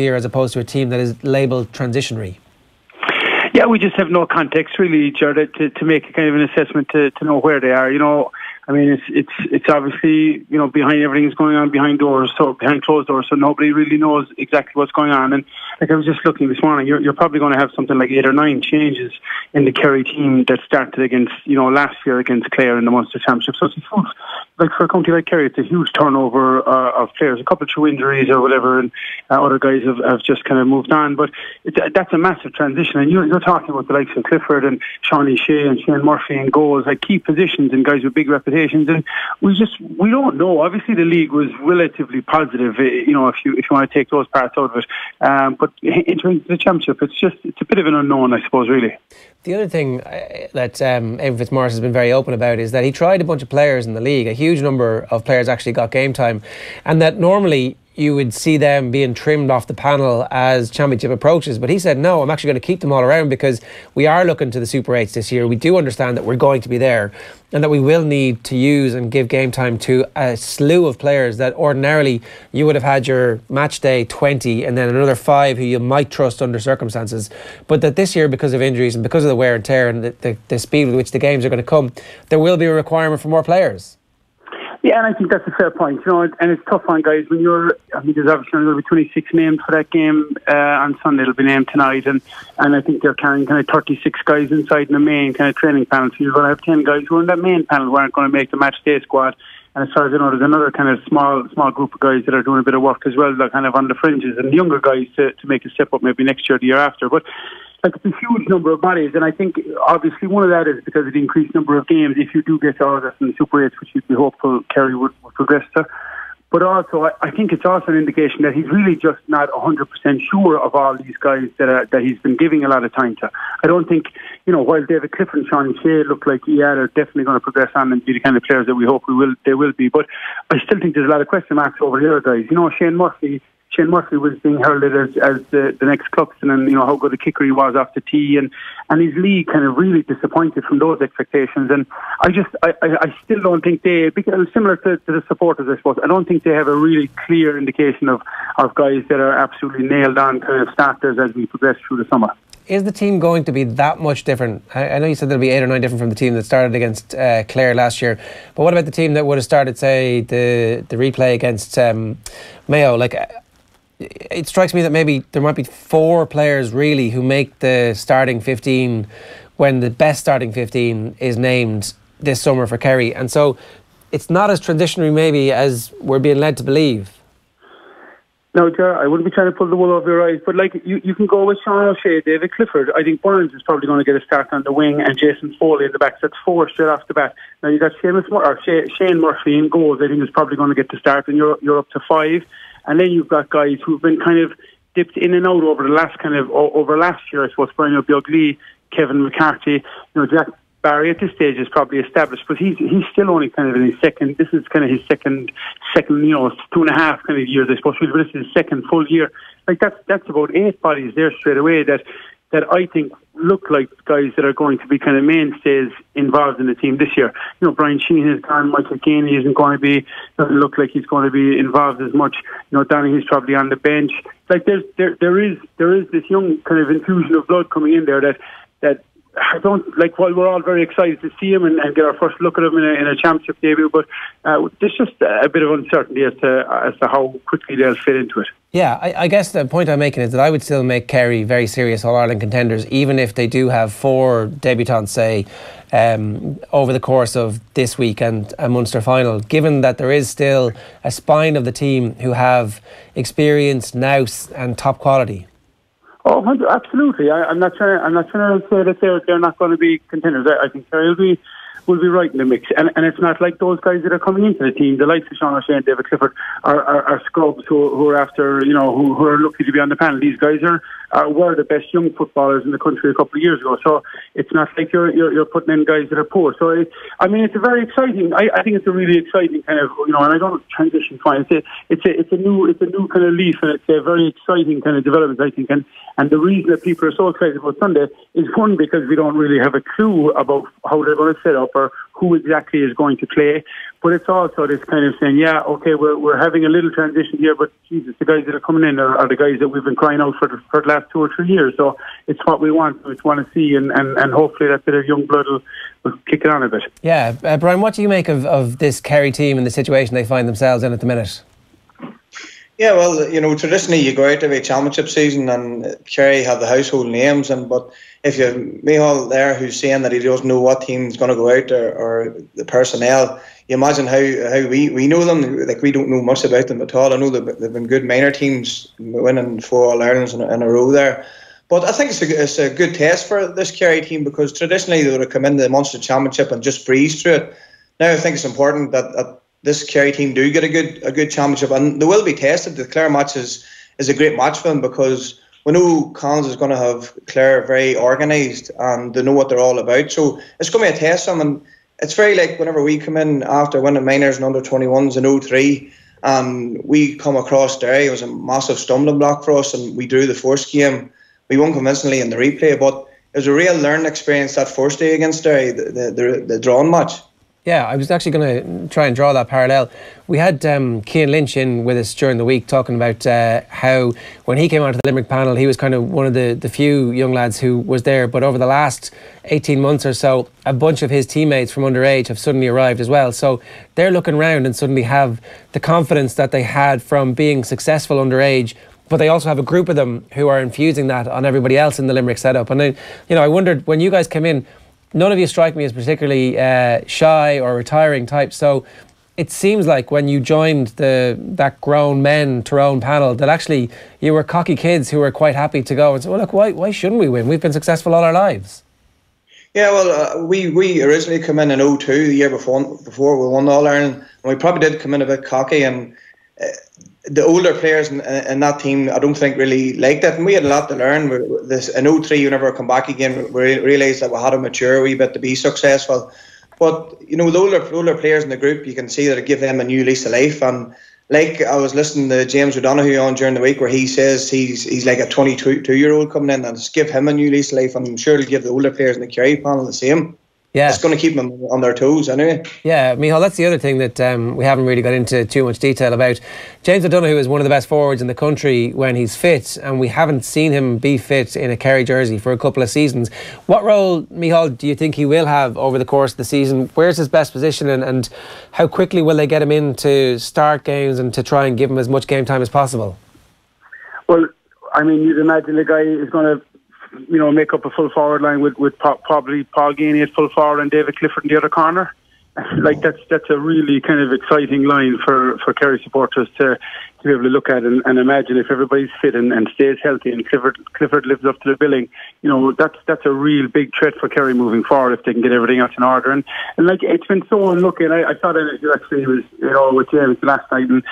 year as opposed to a team that is labelled transitionary? Yeah, we just have no context really, Jared, to make a kind of an assessment to know where they are. I mean, it's obviously, behind everything's going on behind closed doors, so nobody really knows exactly what's going on. And like I was just looking this morning, you're probably going to have something like 8 or 9 changes in the Kerry team that started against, last year against Clare in the Munster Championship. So it's huge, like for a county like Kerry, it's a huge turnover of players, a couple of true injuries or whatever, and other guys have just kind of moved on. But that's a massive transition, and you're talking about the likes of Clifford and Shawnee Shea and Shane Murphy and goals, like key positions and guys with big reputations. And we don't know. Obviously, the league was relatively positive, if you want to take those parts out of it. But in terms of the championship, it's a bit of an unknown, I suppose, really. The other thing that Eamon Fitzmaurice has been very open about is that he tried a bunch of players in the league. A huge number of players actually got game time, and that normally you would see them being trimmed off the panel as championship approaches. But he said, no, I'm actually going to keep them all around because we are looking to the Super 8s this year. We do understand that we're going to be there and that we will need to use and give game time to a slew of players that ordinarily you would have had your match day 20 and then another 5 who you might trust under circumstances. But that this year, because of injuries and because of the wear and tear and the speed with which the games are going to come, there will be a requirement for more players. Yeah, and I think that's a fair point, and it's tough on guys when there's obviously going to be 26 named for that game on Sunday. It'll be named tonight, and I think they're carrying kind of 36 guys inside in the main kind of training panel. So you're going to have 10 guys who are in that main panel who aren't going to make the match day squad. And as far as I know, there's another kind of small group of guys that are doing a bit of work as well. They're kind of on the fringes, and younger guys to make a step up maybe next year or the year after. But like, it's a huge number of bodies, and I think obviously one of that is because of the increased number of games. If you do get all of that in the Super 8s, which you'd be hopeful Kerry would progress to. But also, I think it's also an indication that he's really just not 100% sure of all these guys that he's been giving a lot of time to. I don't think, while David Clifford and Shawnee Shea look like, they're definitely going to progress on and be the kind of players that we hope they will be. But I still think there's a lot of question marks over the other guys. Shane Murphy was being heralded as the next Cluxton, and how good a kicker he was off the tee, and his league kind of really disappointed from those expectations. And I still don't think because similar to the supporters, I suppose, I don't think they have a really clear indication of guys that are absolutely nailed on kind of starters as we progress through the summer. Is the team going to be that much different? I know you said there'll be 8 or 9 different from the team that started against Clare last year, but what about the team that would have started, say, the replay against Mayo? Like, it strikes me that maybe there might be 4 players really who make the starting 15 when the best starting 15 is named this summer for Kerry. And so it's not as transitionary maybe as we're being led to believe. No, Ger, I wouldn't be trying to pull the wool over your eyes, but like you can go with Sean O'Shea, David Clifford. I think Burns is probably going to get a start on the wing, and Jason Foley in the back. So that's 4 straight off the bat. Now you got Shane Murphy in goals. I think is probably going to get the start, and you're up to 5. And then you've got guys who've been kind of dipped in and out over last year, I suppose. Brian O'Biogley, Kevin McCarthy, Jack Barry at this stage is probably established, but he's still only kind of in his second. This is kind of his second 2.5 kind of years, I suppose. But this is his second full year. Like that's about 8 bodies there straight away that I think look like guys that are going to be kind of mainstays involved in the team this year. Brian Sheehan has gone, Michael Gainey doesn't look like he's going to be involved as much. Donaghy's probably on the bench. Like there is this young kind of infusion of blood coming in there that I don't like. While we're all very excited to see him and get our first look at him in a championship debut, but there's just a bit of uncertainty as to how quickly they'll fit into it. Yeah, I guess the point I'm making is that I would still make Kerry very serious All-Ireland contenders, even if they do have 4 debutants, say, over the course of this week and a Munster final, given that there is still a spine of the team who have experience, nous and top quality. Oh, absolutely. I'm not trying to say that they're not going to be contenders. I think Kerry will be right in the mix. And it's not like those guys that are coming into the team, the likes of Sean O'Shea and David Clifford, are scrubs who are after, who are lucky to be on the panel. These guys were the best young footballers in the country a couple of years ago. So it's not like you're putting in guys that are poor. So it's a very exciting. I think it's a really exciting kind of, and I don't transition fine. It's a new kind of leaf, and it's a very exciting kind of development, I think. And the reason that people are so excited about Sunday is one, because we don't really have a clue about how they're going to set up or who exactly is going to play. But it's also this kind of saying, yeah, okay, we're having a little transition here, but Jesus, the guys that are coming in are the guys that we've been crying out for the last 2 or 3 years. So it's what we want to see, and hopefully that bit of young blood will kick it on a bit. Yeah, Brian, what do you make of this Kerry team and the situation they find themselves in at the minute? Yeah, well, you know, traditionally you go out every championship season and Kerry have the household names, but if you have Micheál there who's saying that he doesn't know what team's going to go out or the personnel, you imagine how we know them. Like, we don't know much about them at all. I know they've been good minor teams, winning 4 All-Irelands in a row there. But I think it's a good test for this Kerry team, because traditionally they would have come into the Munster Championship and just breezed through it. Now I think it's important that this Kerry team do get a good championship, and they will be tested. The Clare match is a great match for them, because we know Collins is going to have Clare very organised and they know what they're all about. So it's going to be a test for them, and it's very like whenever we come in after winning minors and under-21s in 03, and we come across Derry. It was a massive stumbling block for us, and we drew the first game. We won convincingly in the replay, but it was a real learning experience that first day against Derry, the drawn match. Yeah, I was actually going to try and draw that parallel. We had Cian Lynch in with us during the week talking about how when he came onto the Limerick panel, he was kind of one of the few young lads who was there. But over the last 18 months or so, a bunch of his teammates from underage have suddenly arrived as well. So they're looking around and suddenly have the confidence that they had from being successful underage. But they also have a group of them who are infusing that on everybody else in the Limerick setup. And then, you know, I wondered, when you guys came in, none of you strike me as particularly shy or retiring types. So it seems like when you joined that grown men Tyrone panel, that actually you were cocky kids who were quite happy to go and say, well, look, why shouldn't we win? We've been successful all our lives. Yeah, well, we originally come in 02, the year before we won the All-Ireland, and we probably did come in a bit cocky, and the older players in that team, I don't think really liked it, and we had a lot to learn. In 03, whenever we come back again, we realised that we had to mature a wee bit to be successful. But you know, the older players in the group, you can see that it gave them a new lease of life. And like, I was listening to James O'Donoghue on during the week, where he says he's like a 22-year-old coming in, and just give him a new lease of life, and I'm sure it'll give the older players in the Kerry panel the same. Yeah, it's going to keep them on their toes anyway. Yeah, Micheál, that's the other thing that we haven't really got into too much detail about. James O'Donoghue is one of the best forwards in the country when he's fit, and we haven't seen him be fit in a Kerry jersey for a couple of seasons. What role, Micheál, do you think he will have over the course of the season? Where's his best position, and how quickly will they get him in to start games and to try and give him as much game time as possible? Well, I mean, you'd imagine the guy is going to, you know, make up a full forward line with probably Paul Geaney at full forward and David Clifford in the other corner. Like, that's a really kind of exciting line for Kerry supporters to be able to look at and imagine, if everybody's fit and stays healthy and Clifford lives up to the billing. You know, that's a real big threat for Kerry moving forward if they can get everything else in order. And like, it's been so unlucky. And I thought that actually was, you know, with James last night, and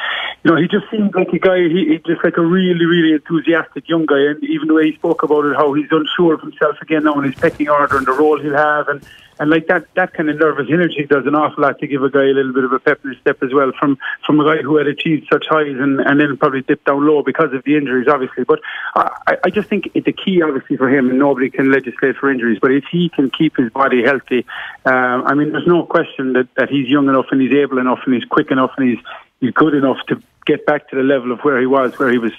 you know, he just seemed like a guy. He just like a really, really enthusiastic young guy. And even the way he spoke about it, how he's unsure of himself again now in his pecking order and the role he'll have, and like that kind of nervous energy does an awful lot to give a guy a little bit of a pep in his step as well, from a guy who had achieved such highs and then probably dipped down low because of the injuries, obviously. But I just think it's a key, obviously, for him, and nobody can legislate for injuries, but if he can keep his body healthy, I mean, there's no question that he's young enough and he's able enough and he's quick enough and he's good enough to get back to the level of where he was,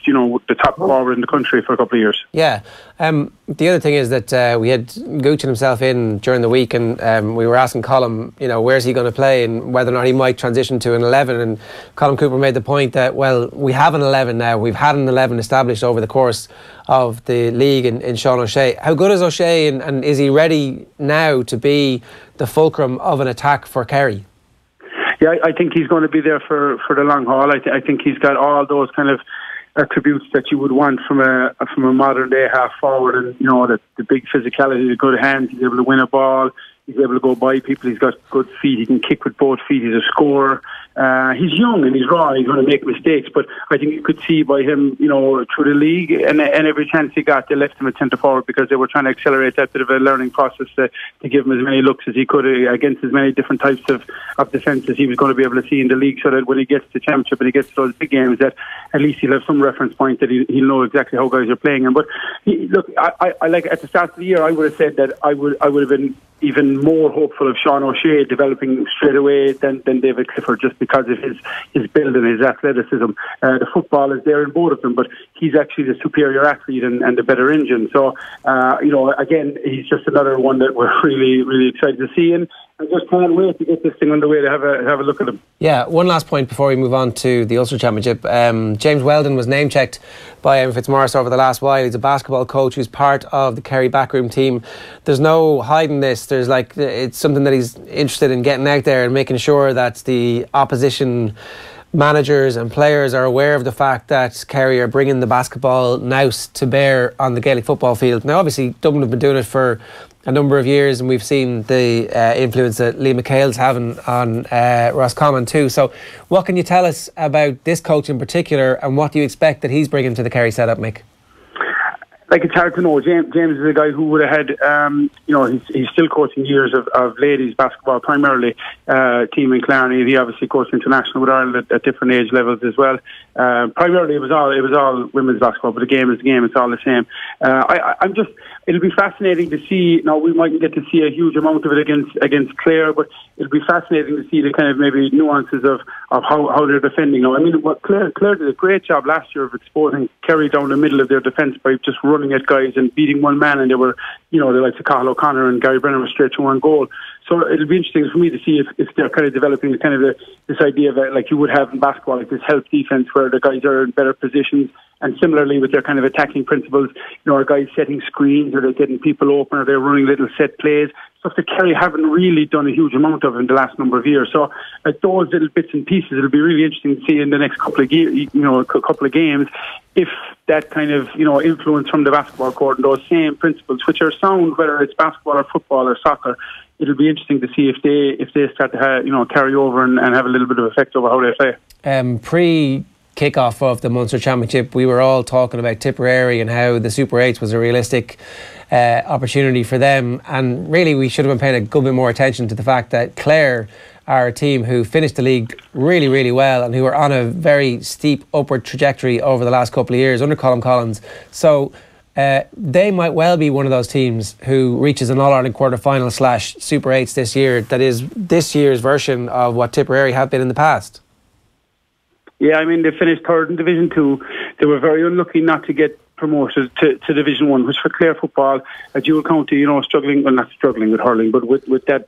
you know, the top forward in the country for a couple of years. Yeah. The other thing is that we had Gooch himself in during the week, and we were asking Colm, you know, where's he going to play and whether or not he might transition to an 11, and Colm Cooper made the point that, well, we have an 11 now. We've had an 11 established over the course of the league in Sean O'Shea. How good is O'Shea, and is he ready now to be the fulcrum of an attack for Kerry? Yeah, I think he's going to be there for the long haul. I think he's got all those kind of attributes that you would want from a modern day half forward, and you know, the big physicality, the good hands. He's able to win a ball. He's able to go by people. He's got good feet. He can kick with both feet. He's a scorer. He's young and he's raw. He's going to make mistakes, but I think you could see by him, through the league and every chance he got, they left him at centre forward because they were trying to accelerate that bit of a learning process to give him as many looks as he could against as many different types of defences he was going to be able to see in the league, so that when he gets to championship and he gets to those big games, that at least he'll have some reference point that he'll know exactly how guys are playing him. But I like at the start of the year, I would have said that I would have been even more hopeful of Sean O'Shea developing straight away than David Clifford, just because of his build and his athleticism. The football is there in both of them, but he's actually the superior athlete and the better engine. So, again, he's just another one that we're really, really excited to see. And I just can't wait to get this thing underway to have a look at him. Yeah, one last point before we move on to the Ulster Championship. James Weldon was name-checked by Evan Fitzmaurice over the last while. He's a basketball coach who's part of the Kerry backroom team. There's no hiding this. There's it's something that he's interested in getting out there and making sure that the opposition managers and players are aware of the fact that Kerry are bringing the basketball nous to bear on the Gaelic football field. Now, obviously, Dublin have been doing it for a number of years, and we've seen the influence that Lee McHale's having on Roscommon too. So what can you tell us about this coach in particular, and what do you expect that he's bringing to the Kerry setup, Mick? It's hard to know. James is a guy who would have had, he's still coaching years of ladies basketball, primarily team in Clare. He obviously coached international with Ireland at different age levels as well. Primarily, it was all women's basketball, but the game is the game. It's all the same. It'll be fascinating to see. Now, we mightn't get to see a huge amount of it against Clare, but it'll be fascinating to see the kind of maybe nuances of how they're defending. Now, I mean, Clare did a great job last year of exposing Kerry down the middle of their defence by just running at guys and beating one man, and they were, the likes of Cathal O'Connor and Gary Brennan were straight to one goal. So it'll be interesting for me to see if they're kind of developing this idea of like you would have in basketball, like this help defence where the guys are in better positions. And similarly with their kind of attacking principles, are guys setting screens, or they're getting people open, or they're running little set plays, stuff that Kerry haven't really done a huge amount of in the last number of years. So at those little bits and pieces, it'll be really interesting to see in the next couple of games if that kind of influence from the basketball court and those same principles, which are sound, whether it's basketball or football or soccer. It'll be interesting to see if they start to carry over and have a little bit of effect over how they play. Kick-off of the Munster Championship, we were all talking about Tipperary and how the Super 8 was a realistic opportunity for them, and really we should have been paying a good bit more attention to the fact that Clare are a team who finished the league really, really well and who are on a very steep upward trajectory over the last couple of years under Colm Collins. So they might well be one of those teams who reaches an All-Ireland quarter-final / Super 8s this year, that is this year's version of what Tipperary have been in the past. Yeah, I mean, they finished third in Division 2. They were very unlucky not to get promoted to Division 1, which for Clare football, a dual county, not struggling with hurling, but with that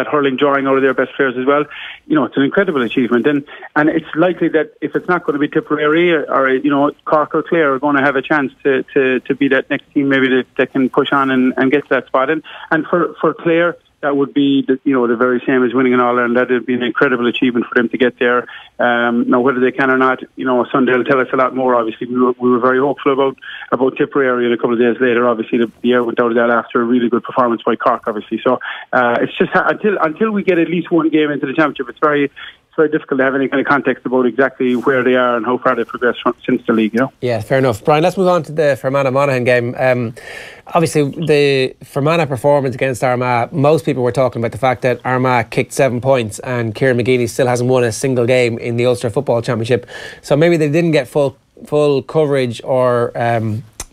hurling drawing out of their best players as well, it's an incredible achievement. And it's likely that if it's not going to be Tipperary or Cork or Clare are going to have a chance to be that next team maybe that can push on and get to that spot. And for Clare, that would be the very same as winning an All-Ireland. That would be an incredible achievement for them to get there. Now, whether they can or not, Sunday will tell us a lot more. Obviously, we were very hopeful about Tipperary, and a couple of days later, obviously, the air went out of that after a really good performance by Cork, obviously. So it's just until we get at least one game into the championship, it's very difficult to have any kind of context about exactly where they are and how far they've progressed since the league, Yeah, fair enough. Brian, let's move on to the Fermanagh-Monaghan game. Obviously, the Fermanagh performance against Armagh, most people were talking about the fact that Armagh kicked 7 points and Kieran McGeady still hasn't won a single game in the Ulster Football Championship. So maybe they didn't get full coverage or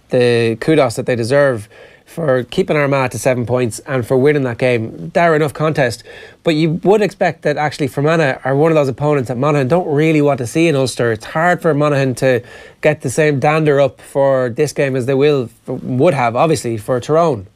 the kudos that they deserve for keeping Armagh to 7 points and for winning that game. They're enough contest. But you would expect that actually Fermanagh are one of those opponents that Monaghan don't really want to see in Ulster. It's hard for Monaghan to get the same dander up for this game as they would have, obviously, for Tyrone.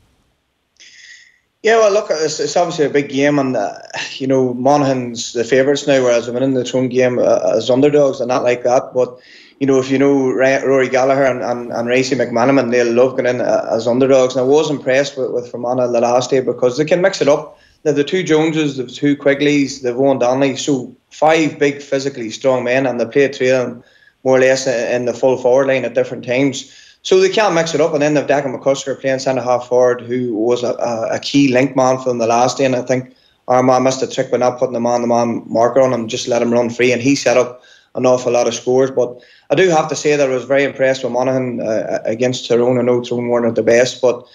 Yeah, well, look, it's obviously a big game, and Monaghan's the favourites now, whereas winning the Tyrone game as underdogs and not like that. But if you know Rory Gallagher and Racy McManaman, they'll love going in as underdogs. And I was impressed with Fermanagh the last day because they can mix it up. They've the two Joneses, the two Quigleys, the Owen Donnelly, so 5 big physically strong men, and they play 3 of them more or less in the full forward line at different times. So they can't mix it up. And then they've Declan McCusker playing centre half forward, who was a key link man for them the last day, and I think Armagh missed a trick by not putting a man-to-man marker on him, just let him run free, and he set up an awful lot of scores. But I do have to say that I was very impressed with Monaghan against Tyrone. I know Tyrone weren't at the best, but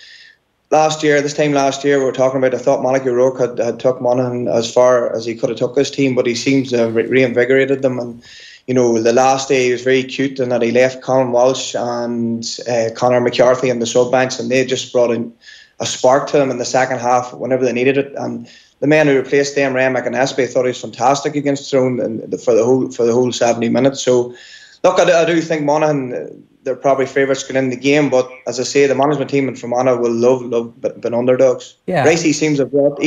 this time last year, we were talking about, I thought McGuigan Mike had took Monaghan as far as he could have took this team, but he seems to have reinvigorated them. And the last day he was very cute in that he left Colin Walsh and Conor McCarthy in the sub bench, and they just brought in a spark to them in the second half whenever they needed it. And the man who replaced them, Ray McInnesby, thought he was fantastic against Tyrone for the whole 70 minutes. So look, I do think Monaghan, they're probably favourites going in the game, but as I say, the management team in Fermanagh will love being underdogs. Yeah. Racey seems to have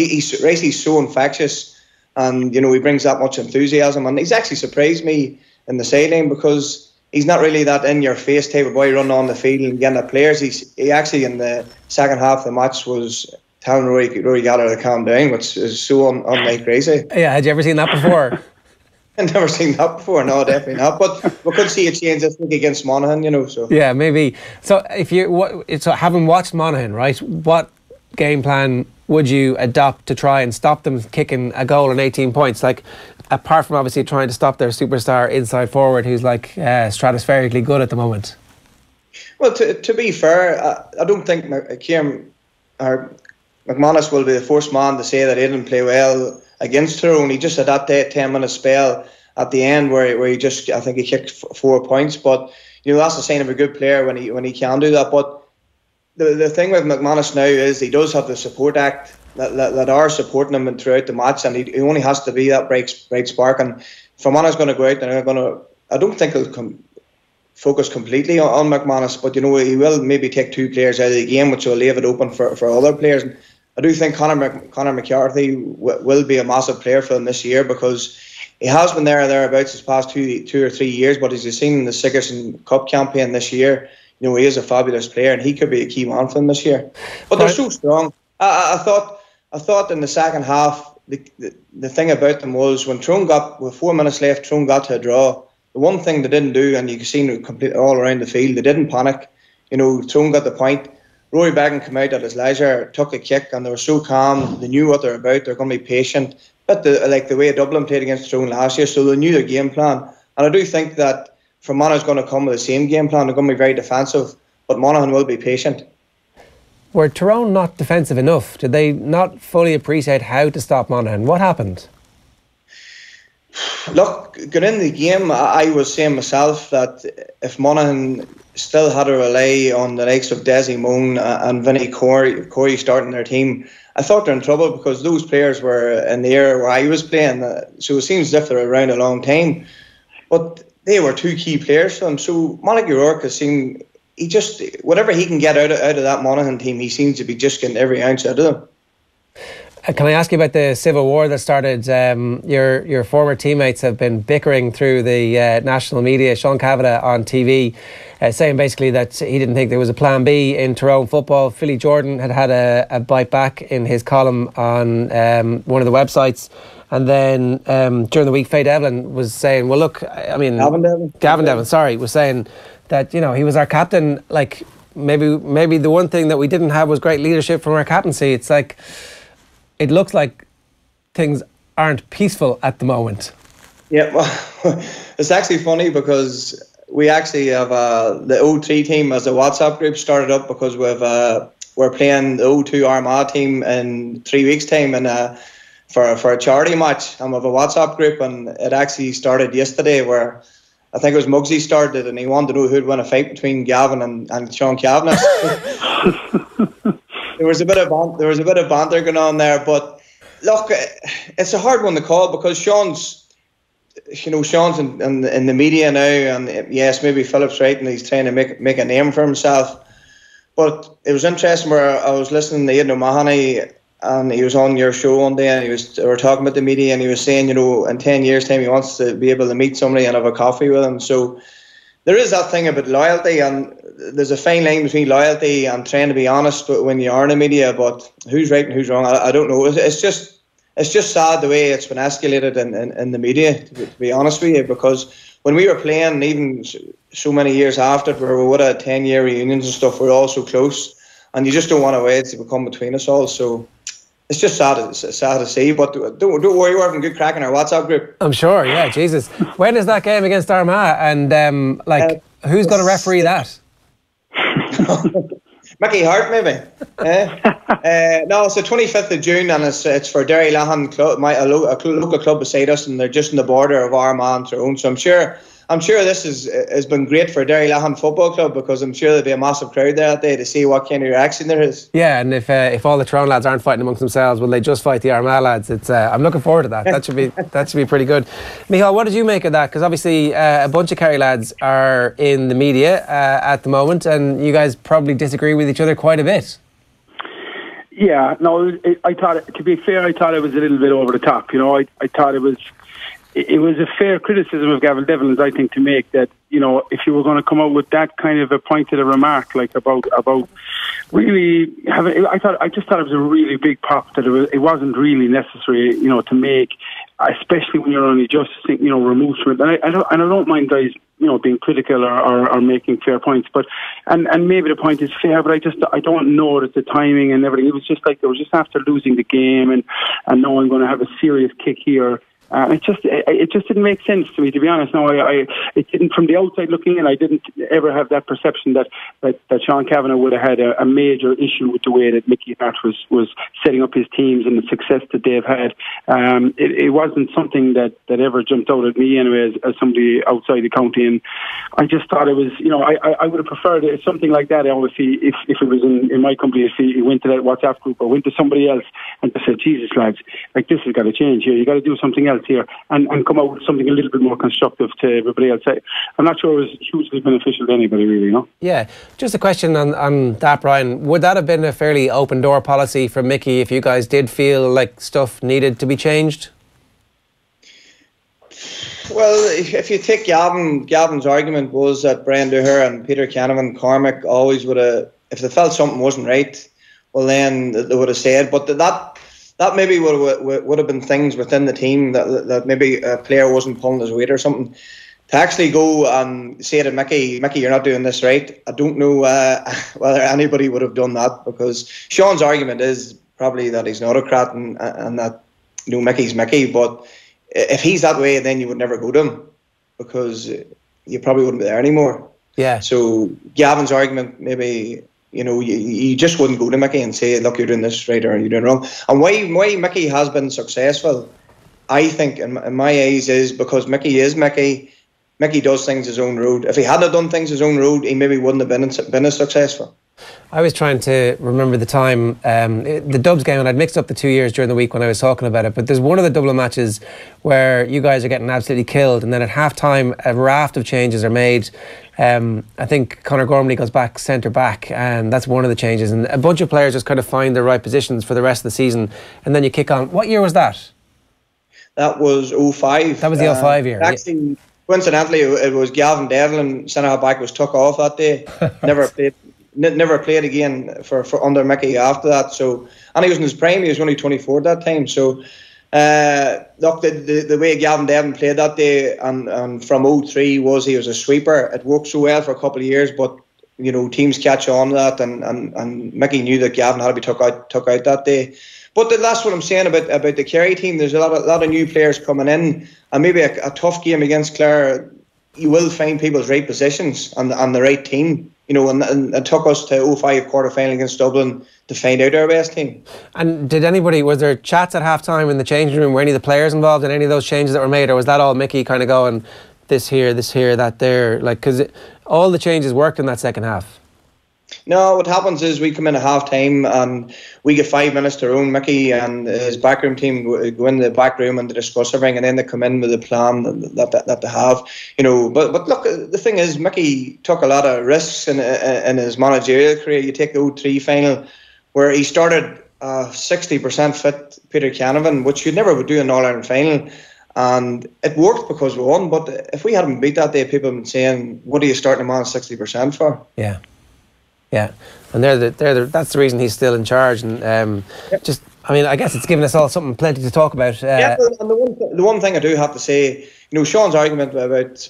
Racey's so infectious, and he brings that much enthusiasm, and he's actually surprised me in the sideline because he's not really that in-your-face type of boy running on the field and getting at players. He actually in the second half of the match was telling Rory Gallagher to calm down, which is so unlike Racey. Yeah, had you ever seen that before? I've never seen that before. No, definitely not. But we could see a change this week against Monaghan, So yeah, maybe. So having watched Monaghan, right, what game plan would you adopt to try and stop them kicking a goal and 18 points? Like, apart from obviously trying to stop their superstar inside forward, who's like stratospherically good at the moment. Well, to be fair, I don't think Kieran or McManus will be the first man to say that he didn't play well against Tyrone. He just had that 10-minute spell at the end where he just, I think he kicked 4 points. But that's the sign of a good player when he can do that. But the thing with McManus now is he does have the support act that are supporting him throughout the match, and he only has to be that bright spark. And Fermanagh's going to go out and they're going to, I don't think he'll focus completely on McManus, but he will maybe take 2 players out of the game, which will leave it open for other players. And I do think Conor McCarthy will be a massive player for them this year, because he has been thereabouts his past 2 or 3 years, but as you've seen in the Sigerson Cup campaign this year, he is a fabulous player, and he could be a key man for them this year. But they're so strong. I thought in the second half, the thing about them was when Tyrone with 4 minutes left, Tyrone got to a draw. The one thing they didn't do, and you can see it all around the field, they didn't panic. Tyrone got the point. Rory Beggan came out at his leisure, took a kick, and they were so calm. They knew what they're about. They're going to be patient. But like the way Dublin played against Tyrone last year, so they knew their game plan. And I do think that Fermanagh is going to come with the same game plan. They're going to be very defensive, but Monaghan will be patient. Were Tyrone not defensive enough? Did they not fully appreciate how to stop Monaghan? What happened? Look, going into the game, I was saying myself that if Monaghan still had to rely on the likes of Desi Moan and Vinnie Corey starting their team, I thought they're in trouble, because those players were in the era where I was playing. So it seems as if they're around a long time. But they were 2 key players for them. So McGuigan Mike has seen, whatever he can get out of that Monaghan team, he seems to be just getting every ounce out of them. Can I ask you about the civil war that started? Your former teammates have been bickering through the national media. Sean Kavanagh on TV saying basically that he didn't think there was a plan B in Tyrone football. Philly Jordan had a bite back in his column on one of the websites. And then during the week, Faye Devlin was saying, well, look, I mean... Gavin Devlin, sorry, was saying that, he was our captain. Like, maybe the one thing that we didn't have was great leadership from our captaincy. It's like... It looks like things aren't peaceful at the moment. Yeah, well, it's actually funny because we actually have the O3 team as a WhatsApp group started up because we're playing the O2 Armagh team in 3 weeks' time for a charity match. And we have a WhatsApp group, and it actually started yesterday where I think it was Muggsy started, and he wanted to know who'd win a fight between Gavin and Sean Kavanagh. There was a bit of banter going on there, but look, it's a hard one to call because Sean's in the media now, and yes, maybe Philip's right, and he's trying to make a name for himself. But it was interesting where I was listening to Aidan O'Mahony, and he was on your show one day, and we were talking about the media, and he was saying, in 10 years' time, he wants to be able to meet somebody and have a coffee with them. So there is that thing about loyalty, and there's a fine line between loyalty and trying to be honest when you are in the media. But who's right and who's wrong, I don't know. It's just sad the way it's been escalated in the media, to be honest with you. Because when we were playing, even so many years after, where we would have 10-year reunions and stuff, we're all so close, and you just don't want a wedge to become between us all. So it's just sad to see. But don't worry, we're having good crack in our WhatsApp group. I'm sure. Yeah, Jesus. When is that game against Armagh? And who's going to referee that? Mickey Harte, maybe. No, it's the 25th of June, and it's for Derry Lahan Club, a local club beside us, and they're just on the border of Armagh and Tyrone. So I'm sure this has been great for Derry Lahan Football Club, because I'm sure there'll be a massive crowd there that day to see what kind of reaction there is. Yeah, and if all the Tyrone lads aren't fighting amongst themselves, will they just fight the Armagh lads? It's I'm looking forward to that. That should be pretty good. Michal, what did you make of that? Because obviously a bunch of Kerry lads are in the media at the moment, and you guys probably disagree with each other quite a bit. Yeah, no, I thought, to be fair, I thought it was a little bit over the top. You know, I thought it was a fair criticism of Gavin Devlins, I think, to make that, you know, if you were going to come out with that kind of a pointed a remark, like about really having, I just thought it was a really big pop that it wasn't really necessary, you know, to make, especially when you're only just, you know, removed from it. And I don't mind guys, you know, being critical or making fair points, but and maybe the point is fair, but I don't know that the timing and everything. It was just like they were just after losing the game and now I'm going to have a serious kick here. It just didn't make sense to me, to be honest. No, it didn't. From the outside looking in, I didn't ever have that perception that Sean Kavanagh would have had a major issue with the way that Mickey Harte was setting up his teams and the success that they've had. It wasn't something that ever jumped out at me anyway as somebody outside the county, and I just thought it was, you know, I would have preferred something like that. Obviously, if it was in my company, if he went to that WhatsApp group or went to somebody else and just said, Jesus lads, like, this has got to change here, you got to do something else here, and come out with something a little bit more constructive to everybody else. I'm not sure it was hugely beneficial to anybody, really, you know. Yeah, just a question on that, Brian. Would that have been a fairly open door policy from Mickey if you guys did feel like stuff needed to be changed? Well, if you take Gavin's argument was that Brian Dooher and Peter Canavan, Cormac always would have, if they felt something wasn't right, well then they would have said. But that maybe would have been things within the team that maybe a player wasn't pulling his weight or something. To actually go and say to Mickey, you're not doing this right, I don't know whether anybody would have done that, because Sean's argument is probably that he's an autocrat and that, you know, Mickey's Mickey. But if he's that way, then you would never go to him, because you probably wouldn't be there anymore. Yeah. So Gavin's argument, maybe, you know, you just wouldn't go to Mickey and say, look, you're doing this right or you're doing wrong. And why Mickey has been successful, I think, in my eyes, is because Mickey is Mickey. Mickey does things his own road. If he hadn't done things his own road, he maybe wouldn't have been as successful. I was trying to remember the time, the Dubs game, and I'd mixed up the 2 years during the week when I was talking about it, but there's one of the Dublin matches where you guys are getting absolutely killed, and then at half-time a raft of changes are made. I think Conor Gormley goes back centre-back, and that's one of the changes, and a bunch of players just kind of find their right positions for the rest of the season, and then you kick on. What year was that? That was 05. That was the 05 year. Actually, coincidentally, it was Gavin Devlin, centre-back, was took off that day. Never played again for under Mickey after that. So, and he was in his prime. He was only 24 at that time. So, look, the way Gavin Devlin played that day and from 03 was he was a sweeper. It worked so well for a couple of years, but you know, teams catch on to that, and Mickey knew that Gavin had to be took out that day. But that's what I'm saying about the Kerry team. There's a lot of new players coming in, and maybe a tough game against Clare, you will find people's right positions and the right team. You know, and it took us to 05 quarter-final against Dublin to find out our best team. And was there chats at half-time in the changing room? Were any of the players involved in any of those changes that were made, or was that all Mickey kind of going, this here, that there? Like, because all the changes worked in that second half. No, what happens is we come in at half-time and we get 5 minutes to our own. Mickey and his backroom team go in the back room and they discuss everything, and then they come in with a plan that they have. You know, but look, the thing is, Mickey took a lot of risks in his managerial career. You take the 03 final where he started 60% fit Peter Canavan, which you never would do in an All-Ireland final. And it worked because we won. But if we hadn't beat that day, people would be saying, what are you starting a man 60% for? Yeah. Yeah, and that's the reason he's still in charge, and I mean, I guess it's given us all plenty to talk about. Yeah, and the one thing I do have to say, you know, Sean's argument about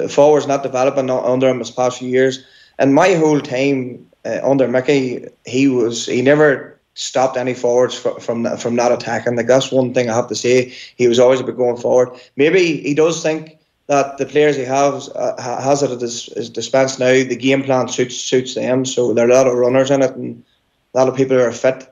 forwards not developing under him this past few years, and my whole time under Mickey, he never stopped any forwards from not attacking. Like, that's one thing I have to say. He was always about going forward. Maybe he does think that the players he has at his dispense now, the game plan suits them. So there are a lot of runners in it and a lot of people who are fit.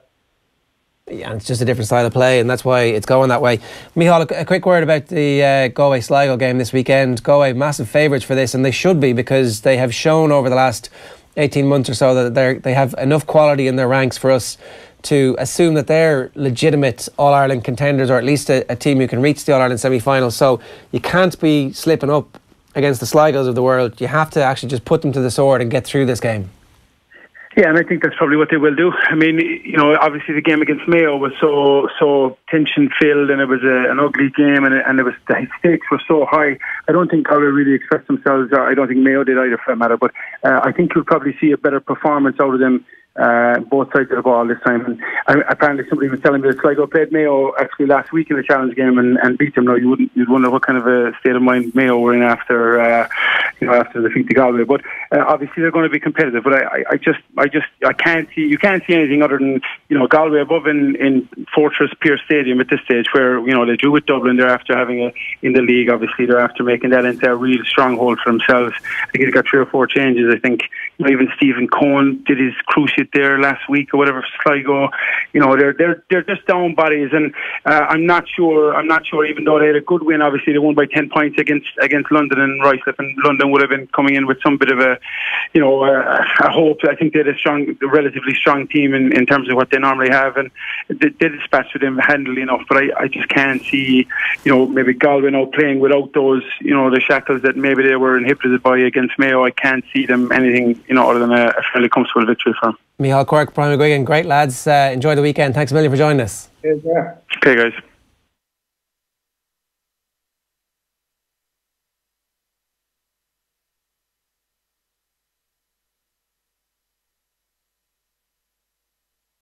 Yeah, and it's just a different style of play, and that's why it's going that way. Micheál, a quick word about the Galway-Sligo game this weekend. Galway, massive favourites for this, and they should be, because they have shown over the last 18 months or so that they have enough quality in their ranks for us to assume that they're legitimate All-Ireland contenders, or at least a team who can reach the All-Ireland semi-final. So you can't be slipping up against the Sligos of the world. You have to actually just put them to the sword and get through this game. Yeah, and I think that's probably what they will do. I mean, you know, obviously the game against Mayo was so tension-filled, and it was an ugly game, and the stakes were so high. I don't think Galway really expressed themselves. I don't think Mayo did either, for that matter. But I think you'll probably see a better performance out of them, both sides of the ball this time. And apparently somebody was telling me that Sligo played Mayo actually last week in the challenge game and beat them. Now you'd wonder what kind of a state of mind Mayo were in after after the defeat to Galway. But obviously they're going to be competitive. But I can't see, you can't see anything other than, you know, Galway above in Fortress Pierce Stadium at this stage, where, you know, they drew with Dublin. They're after having in the league, obviously they're after making that into a real stronghold for themselves. I think they've got 3 or 4 changes. I think, you know, even Stephen Cohen did his cruciate there last week or whatever for Sligo. You know, they're just down bodies, and I'm not sure. Even though they had a good win, obviously they won by 10 points against London and Ruislip, and London would have been coming in with some bit of a hope. I think they had a relatively strong team in terms of what they normally have, and they dispatched them handily enough. But I just can't see, you know, maybe Galway now playing without those, you know, the shackles that maybe they were inhibited by against Mayo. I can't see them anything, you know, other than a fairly comfortable victory for them. Micheál Quirke, Brian McGuigan, great lads. Enjoy the weekend. Thanks a million for joining us. Yeah. Okay, guys.